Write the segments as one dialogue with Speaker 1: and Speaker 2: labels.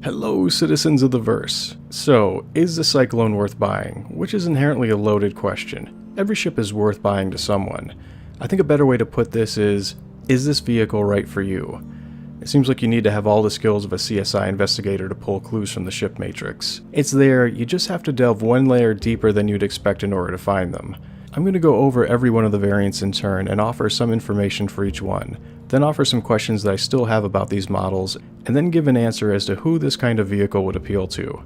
Speaker 1: Hello, citizens of the verse. So, is the Cyclone worth buying? Which is inherently a loaded question. Every ship is worth buying to someone. I think a better way to put this is this vehicle right for you? It seems like you need to have all the skills of a CSI investigator to pull clues from the ship matrix. It's there, you just have to delve one layer deeper than you'd expect in order to find them. I'm going to go over every one of the variants in turn and offer some information for each one, then offer some questions that I still have about these models, and then give an answer as to who this kind of vehicle would appeal to.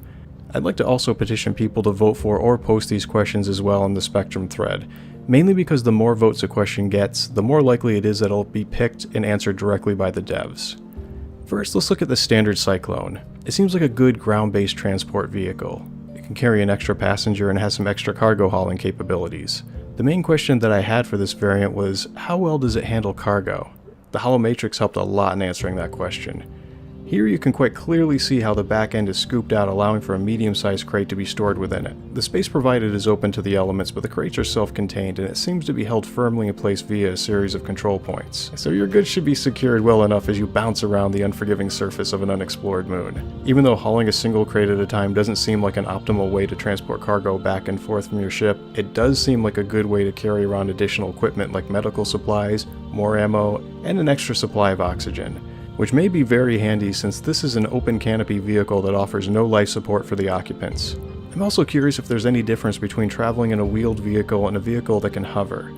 Speaker 1: I'd like to also petition people to vote for or post these questions as well in the Spectrum thread, mainly because the more votes a question gets, the more likely it is that it'll be picked and answered directly by the devs. First, let's look at the standard Cyclone. It seems like a good ground-based transport vehicle. It can carry an extra passenger and has some extra cargo hauling capabilities. The main question that I had for this variant was, how well does it handle cargo? The Holo Matrix helped a lot in answering that question. Here you can quite clearly see how the back end is scooped out, allowing for a medium-sized crate to be stored within it. The space provided is open to the elements, but the crates are self-contained, and it seems to be held firmly in place via a series of control points. So your goods should be secured well enough as you bounce around the unforgiving surface of an unexplored moon. Even though hauling a single crate at a time doesn't seem like an optimal way to transport cargo back and forth from your ship, it does seem like a good way to carry around additional equipment like medical supplies, more ammo, and an extra supply of oxygen, which may be very handy since this is an open canopy vehicle that offers no life support for the occupants. I'm also curious if there's any difference between traveling in a wheeled vehicle and a vehicle that can hover.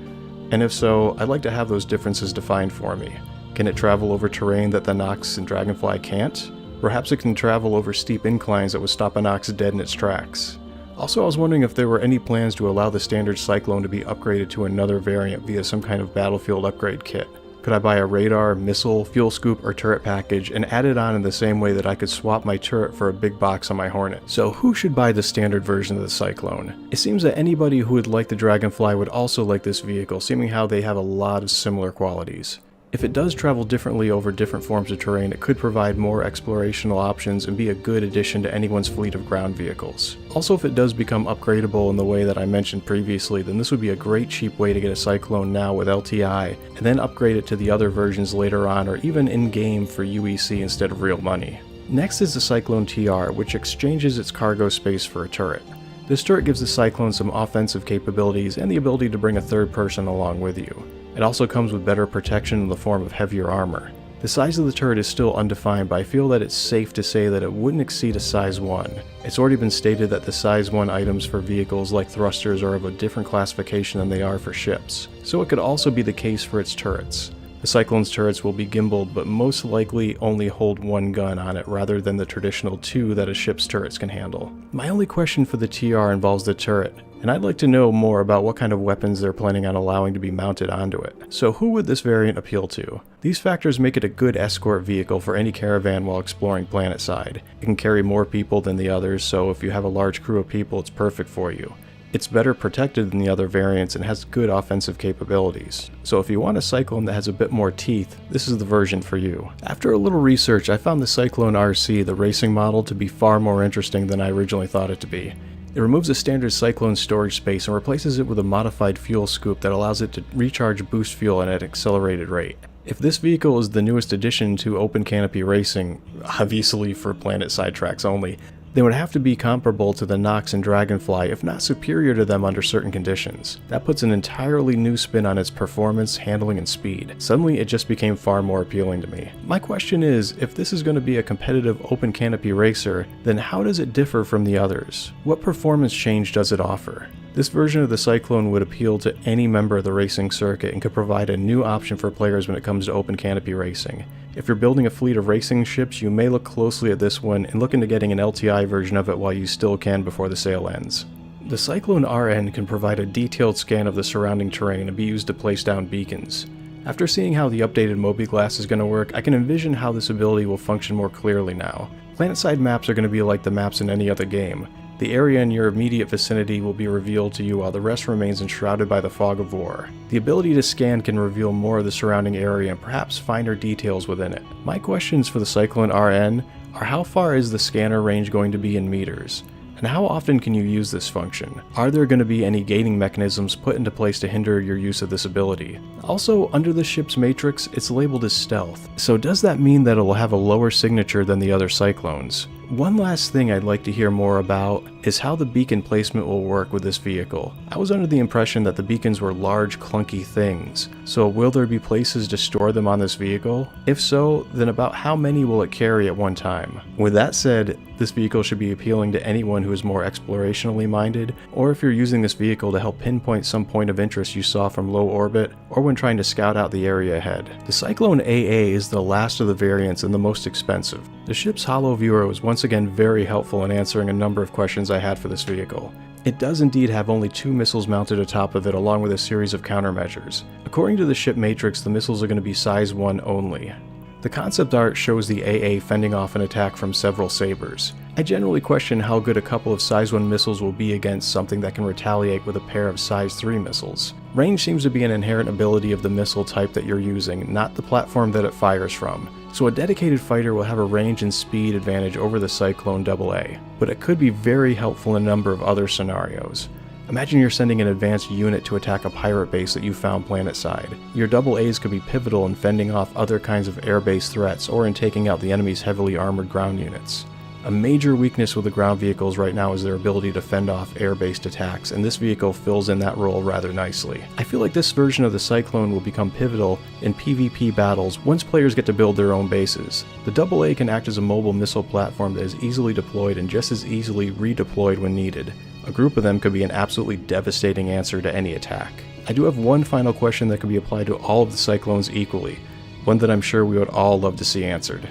Speaker 1: And if so, I'd like to have those differences defined for me. Can it travel over terrain that the Nox and Dragonfly can't? Perhaps it can travel over steep inclines that would stop a Nox dead in its tracks. Also, I was wondering if there were any plans to allow the standard Cyclone to be upgraded to another variant via some kind of battlefield upgrade kit. Could I buy a radar, missile, fuel scoop, or turret package and add it on in the same way that I could swap my turret for a big box on my Hornet? So who should buy the standard version of the Cyclone? It seems that anybody who would like the Dragonfly would also like this vehicle, seeming how they have a lot of similar qualities. If it does travel differently over different forms of terrain, it could provide more explorational options and be a good addition to anyone's fleet of ground vehicles. Also, if it does become upgradable in the way that I mentioned previously, then this would be a great cheap way to get a Cyclone now with LTI, and then upgrade it to the other versions later on or even in-game for UEC instead of real money. Next is the Cyclone TR, which exchanges its cargo space for a turret. This turret gives the Cyclone some offensive capabilities and the ability to bring a third person along with you. It also comes with better protection in the form of heavier armor. The size of the turret is still undefined, but I feel that it's safe to say that it wouldn't exceed a size 1. It's already been stated that the size 1 items for vehicles like thrusters are of a different classification than they are for ships, so it could also be the case for its turrets. The Cyclone's turrets will be gimbaled, but most likely only hold one gun on it rather than the traditional 2 that a ship's turrets can handle. My only question for the TR involves the turret, and I'd like to know more about what kind of weapons they're planning on allowing to be mounted onto it. So who would this variant appeal to? These factors make it a good escort vehicle for any caravan while exploring planetside. It can carry more people than the others, so if you have a large crew of people, it's perfect for you. It's better protected than the other variants and has good offensive capabilities. So if you want a Cyclone that has a bit more teeth, this is the version for you. After a little research, I found the Cyclone RC, the racing model, to be far more interesting than I originally thought it to be. It removes a standard Cyclone storage space and replaces it with a modified fuel scoop that allows it to recharge boost fuel at an accelerated rate. If this vehicle is the newest addition to open canopy racing, obviously for planet-side tracks only, they would have to be comparable to the Nox and Dragonfly, if not superior to them under certain conditions. That puts an entirely new spin on its performance, handling, and speed. Suddenly, it just became far more appealing to me. My question is, if this is going to be a competitive open canopy racer, then how does it differ from the others? What performance change does it offer? This version of the Cyclone would appeal to any member of the racing circuit and could provide a new option for players when it comes to open canopy racing. If you're building a fleet of racing ships, you may look closely at this one and look into getting an LTI version of it while you still can before the sale ends. The Cyclone RN can provide a detailed scan of the surrounding terrain and be used to place down beacons. After seeing how the updated Mobi-Glass is going to work, I can envision how this ability will function more clearly now. Planetside maps are going to be like the maps in any other game. The area in your immediate vicinity will be revealed to you while the rest remains enshrouded by the fog of war. The ability to scan can reveal more of the surrounding area and perhaps finer details within it. My questions for the Cyclone RN are, how far is the scanner range going to be in meters? And how often can you use this function? Are there going to be any gating mechanisms put into place to hinder your use of this ability? Also, under the ship's matrix, it's labeled as stealth. So does that mean that it will have a lower signature than the other Cyclones? One last thing I'd like to hear more about is how the beacon placement will work with this vehicle. I was under the impression that the beacons were large, clunky things, so will there be places to store them on this vehicle? If so, then about how many will it carry at one time? With that said, this vehicle should be appealing to anyone who is more explorationally minded, or if you're using this vehicle to help pinpoint some point of interest you saw from low orbit, or when trying to scout out the area ahead. The CYCLONE AA is the last of the variants and the most expensive. The ship's holo viewer was once again very helpful in answering a number of questions I had for this vehicle. It does indeed have only 2 missiles mounted atop of it along with a series of countermeasures. According to the ship matrix, the missiles are going to be size 1 only. The concept art shows the AA fending off an attack from several sabers. I generally question how good a couple of size 1 missiles will be against something that can retaliate with a pair of size 3 missiles. Range seems to be an inherent ability of the missile type that you're using, not the platform that it fires from. So a dedicated fighter will have a range and speed advantage over the CYCLONE AA, but it could be very helpful in a number of other scenarios. Imagine you're sending an advanced unit to attack a pirate base that you found planetside. Your AAs could be pivotal in fending off other kinds of air-based threats or in taking out the enemy's heavily armored ground units. A major weakness with the ground vehicles right now is their ability to fend off air-based attacks, and this vehicle fills in that role rather nicely. I feel like this version of the CYCLONE will become pivotal in PvP battles once players get to build their own bases. The AA can act as a mobile missile platform that is easily deployed and just as easily redeployed when needed. A group of them could be an absolutely devastating answer to any attack. I do have one final question that can be applied to all of the CYCLONEs equally, one that I'm sure we would all love to see answered.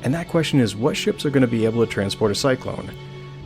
Speaker 1: And that question is, what ships are going to be able to transport a CYCLONE?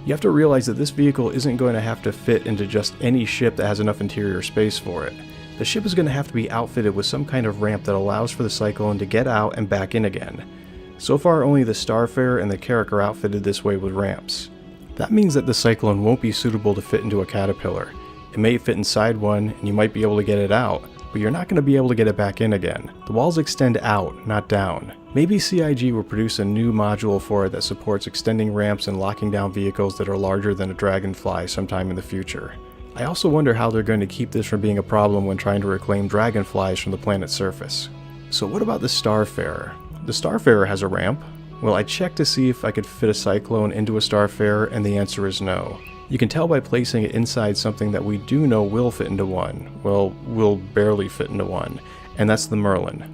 Speaker 1: You have to realize that this vehicle isn't going to have to fit into just any ship that has enough interior space for it. The ship is going to have to be outfitted with some kind of ramp that allows for the CYCLONE to get out and back in again. So far only the Starfarer and the Carrack are outfitted this way with ramps. That means that the CYCLONE won't be suitable to fit into a Caterpillar. It may fit inside one and you might be able to get it out, but you're not going to be able to get it back in again. The walls extend out, not down. Maybe CIG will produce a new module for it that supports extending ramps and locking down vehicles that are larger than a Dragonfly sometime in the future. I also wonder how they're going to keep this from being a problem when trying to reclaim Dragonflies from the planet's surface. So what about the Starfarer? The Starfarer has a ramp. Well, I checked to see if I could fit a CYCLONE into a Starfarer, and the answer is no. You can tell by placing it inside something that we do know will fit into one. Well, will barely fit into one, and that's the Merlin.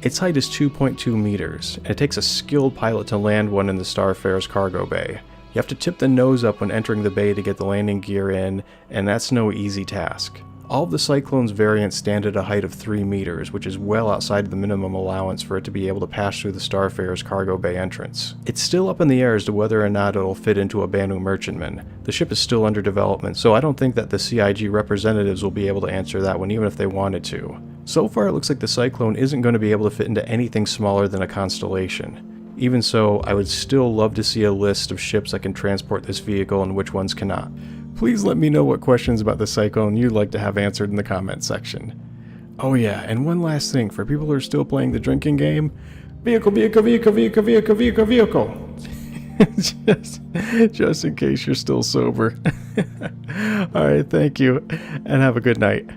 Speaker 1: Its height is 2.2 meters, and it takes a skilled pilot to land one in the Starfarer's cargo bay. You have to tip the nose up when entering the bay to get the landing gear in, and that's no easy task. All of the CYCLONE's variants stand at a height of 3 meters, which is well outside the minimum allowance for it to be able to pass through the Starfarer's cargo bay entrance. It's still up in the air as to whether or not it'll fit into a Banu merchantman. The ship is still under development, so I don't think that the CIG representatives will be able to answer that one even if they wanted to. So far it looks like the CYCLONE isn't going to be able to fit into anything smaller than a Constellation. Even so, I would still love to see a list of ships that can transport this vehicle and which ones cannot. Please let me know what questions about the CYCLONE you'd like to have answered in the comments section. Oh yeah, and one last thing, for people who are still playing the drinking game, vehicle. just in case you're still sober. Alright, thank you, and have a good night.